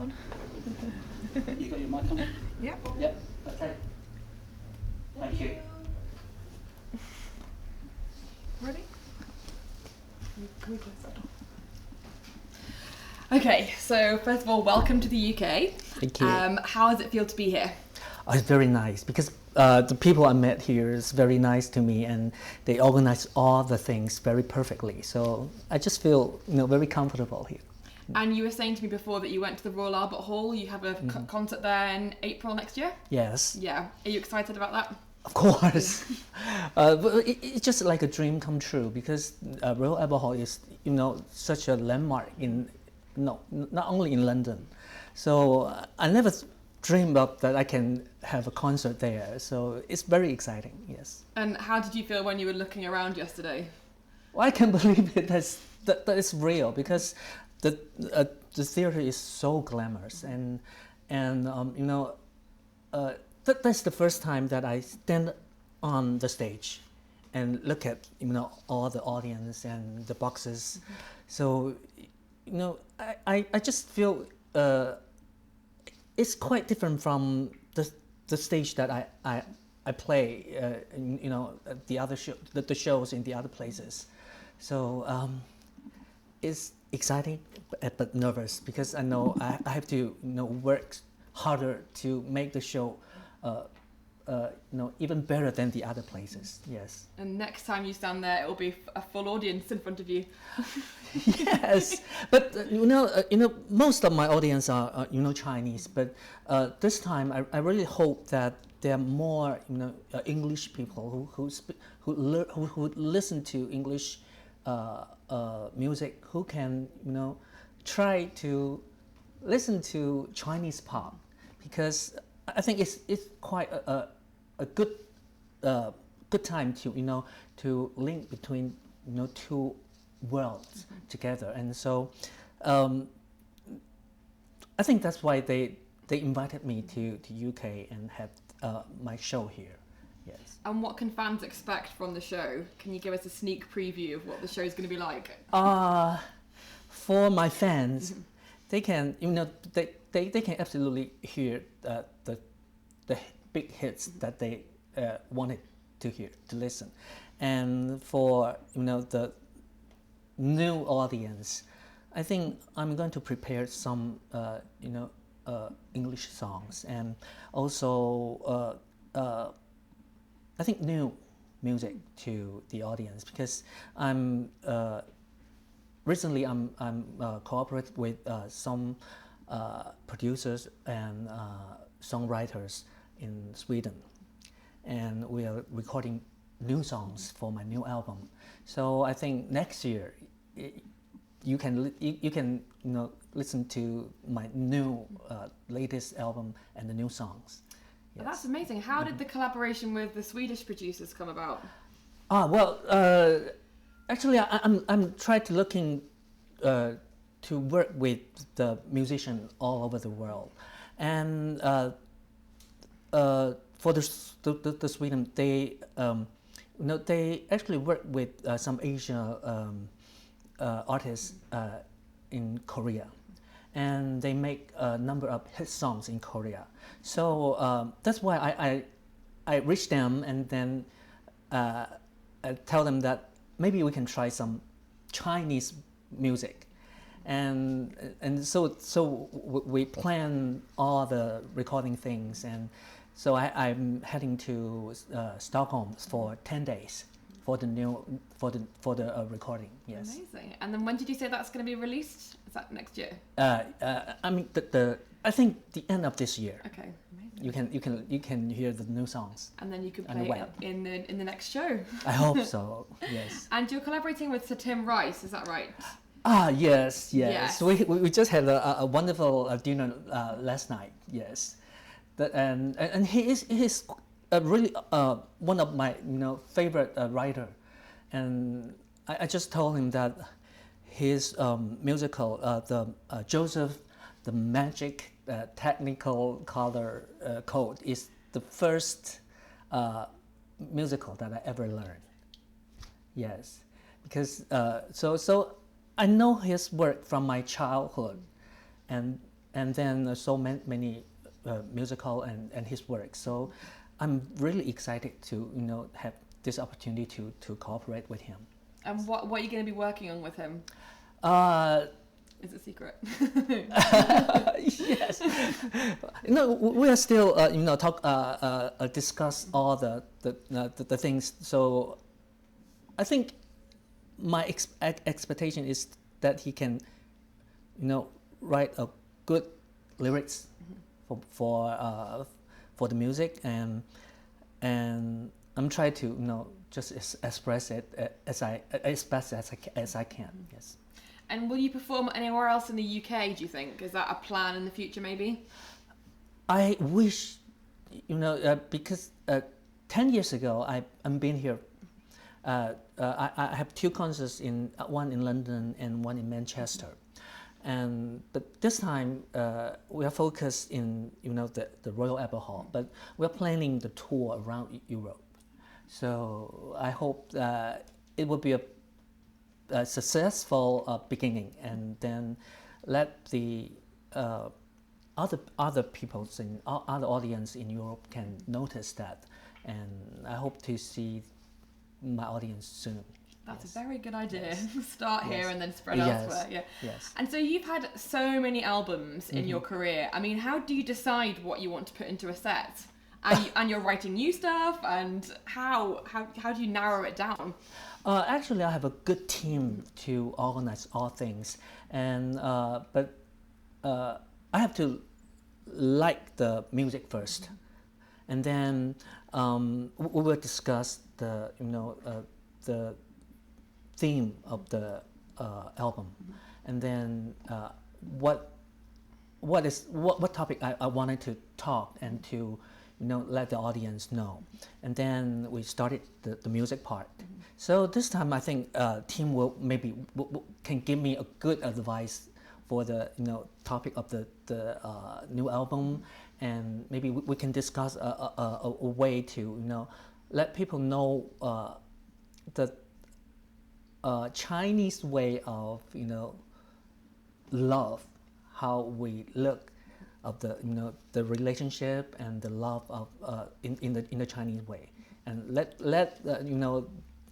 on. You got your mic on? Yep. Yep. Okay. Thank you. Ready? Can we close that door? Okay, so first of all, welcome to the UK. Thank you. How does it feel to be here? Oh, it's very nice because the people I met here is very nice to me, and they organize all the things very perfectly. So I just feel very comfortable here. And you were saying to me before that you went to the Royal Albert Hall. You have a concert there in April next year? Yes. Yeah. Are you excited about that? Of course. But it's just like a dream come true because Royal Albert Hall is such a landmark in not only in London. So I never dreamed of that I can have a concert there. So it's very exciting. Yes. And how did you feel when you were looking around yesterday? Well, I can't believe it. That is real because the theater is so glamorous and that's the first time that I stand on the stage and look at all the audience and the boxes. So I just feel it's quite different from the stage that I play the other the shows in the other places. So it's exciting but nervous because I know I have to work harder to make the show even better than the other places. Yes. And next time you stand there, it will be a full audience in front of you. Yes, but most of my audience are Chinese. But this time, I really hope that there are more English people who listen to English music, who can try to listen to Chinese pop, because I think it's quite a good time to link between two worlds together, and so I think that's why they invited me to UK and had my show here. Yes. And what can fans expect from the show? Can you give us a sneak preview of what the show is going to be like? For my fans, they can they can absolutely hear the big hits that they wanted to listen, and for the new audience, I think I'm going to prepare some English songs, and also I think new music to the audience, because recently I'm cooperating with some producers and songwriters in Sweden, and we are recording new songs for my new album. So I think next year you can listen to my new latest album and the new songs. Yes. That's amazing. How did the collaboration with the Swedish producers come about? Actually, I'm trying to looking to work with the musicians all over the world, and for the Sweden, they they actually work with some Asian artists in Korea, and they make a number of hit songs in Korea. So that's why I reached them and then I tell them that maybe we can try some Chinese music, and so we plan all the recording things, and so I'm heading to Stockholm for 10 days for the recording. Yes. Amazing. And then when did you say that's going to be released? Is that next year? I mean I think the end of this year. Okay. Amazing. You can hear the new songs. And then you can play it in the next show. I hope so. Yes. And you're collaborating with Sir Tim Rice, is that right? Yes. We just had a wonderful dinner last night. Yes. And he's really one of my favorite writer, and I just told him that his musical the Joseph the Magic Technical Color Code is the first musical that I ever learned. Yes, because so I know his work from my childhood, and and then so many musical and his work. So I'm really excited to have this opportunity to cooperate with him. And what are you going to be working on with him? Is it a secret? Yes. No, we are still discuss all the things. So I think my expectation is that he can write a good lyrics for the music, and I'm trying to just express it as best as I can. Yes. And will you perform anywhere else in the UK, do you think? Is that a plan in the future, maybe? I wish, because 10 years ago, I'm been here. I have 2 concerts, one in London and one in Manchester. But this time, we are focused in, the Royal Albert Hall, but we're planning the tour around Europe. So I hope that it will be a successful beginning, and then let the other people in other audience in Europe can notice that, and I hope to see my audience soon. That's Yes. a very good idea. Yes. Start here Yes. and then spread Yes. elsewhere. Yeah. Yes. And so you've had so many albums in your career. I mean, how do you decide what you want to put into a set? And you're writing new stuff, and how do you narrow it down? Actually, I have a good team to organize all things, and but I have to like the music first, and then we will discuss the the theme of the album, and then what topic I wanted to talk and to let the audience know, and then we started the music part. So this time I think team will maybe can give me a good advice for the topic of the new album, and maybe we can discuss a way to let people know the Chinese way of love, how we look of the relationship and the love of in the Chinese way, and let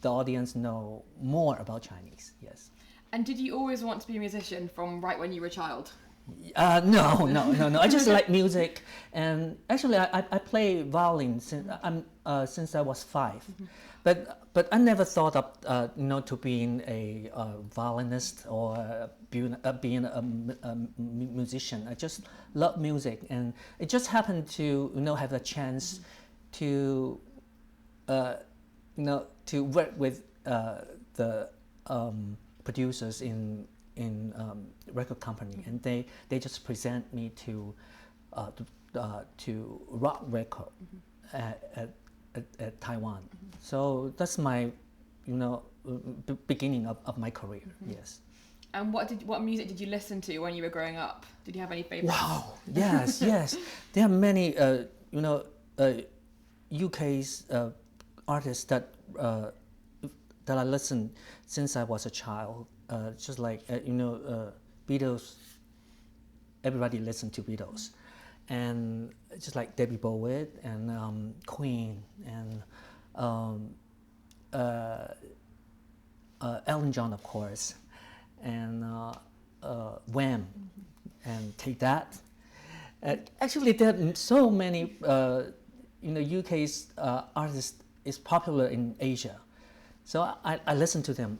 the audience know more about Chinese. Yes. And did you always want to be a musician from right when you were a child? No. I just like music, and actually I play violin since I was 5, but I never thought of to being a violinist or being a musician. I just love music, and it just happened to have a chance to to work with the producers in record company, and they just present me to rock record at Taiwan. So that's my beginning of my career. Yes. And what music did you listen to when you were growing up? Did you have any favorites? Wow. Yes. There are many UK's artists that I listened since I was a child. Just like Beatles. Everybody listened to Beatles, and just like David Bowie and Queen and Elton John, of course, and Wham, and Take That. Actually, there are so many UK's artists is popular in Asia, so I listen to them.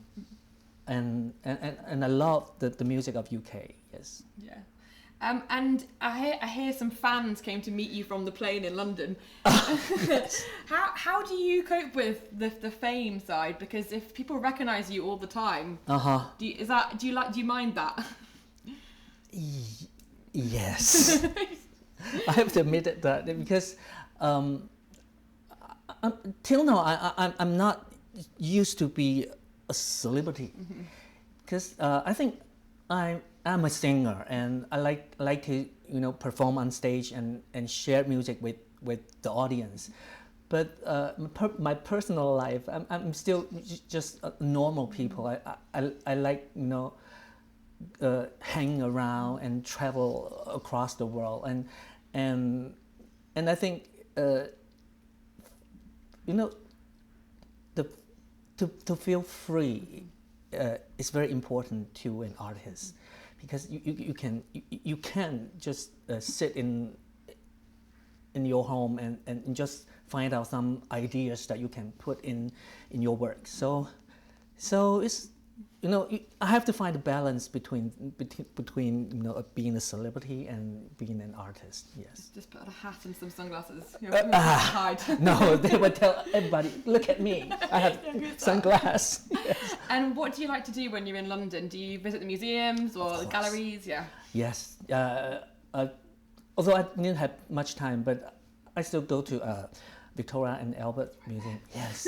And I love the music of UK. Yes. Yeah. And I hear some fans came to meet you from the plane in London. Yes. How do you cope with the fame side? Because if people recognise you all the time, do you mind that? Yes. I have to admit that because till now I'm not used to be a celebrity, because I think I'm a singer, and I like to perform on stage and share music with the audience. But my personal life, I'm still just normal people. I like hang around and travel across the world, and I think you know, to feel free is very important to an artist, because you can just sit in your home and just find out some ideas that you can put in your work. So it's, I have to find a balance between being a celebrity and being an artist. Yes. Just put on a hat and some sunglasses. Hide. No, they would tell everybody, look at me, I have sunglasses. Yes. And what do you like to do when you're in London? Do you visit the museums or the galleries? Yeah. Yes. Although I didn't have much time, but I still go to Victoria and Albert Museum. Yes.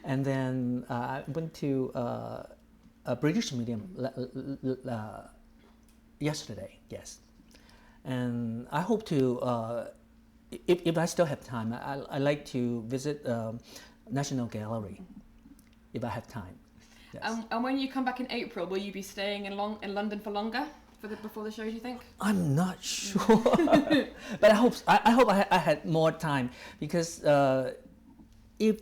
And then I went to a British Museum yesterday. Yes. And I hope to, if I still have time, I like to visit National Gallery if I have time. Yes. And when you come back in April, will you be staying in London for longer? Before the show, do you think? I'm not sure, but I hope I had more time, because if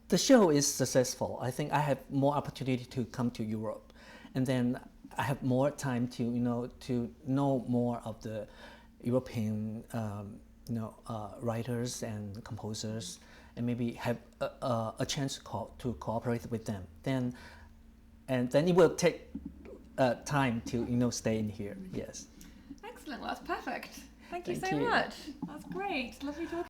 the show is successful, I think I have more opportunity to come to Europe, and then I have more time to to know more of the European writers and composers, and maybe have a chance to cooperate with them. Then it will take time to stay in here. Yes. Excellent. Well, that's perfect. Thank you Thank so you. much. That's great. Lovely talking.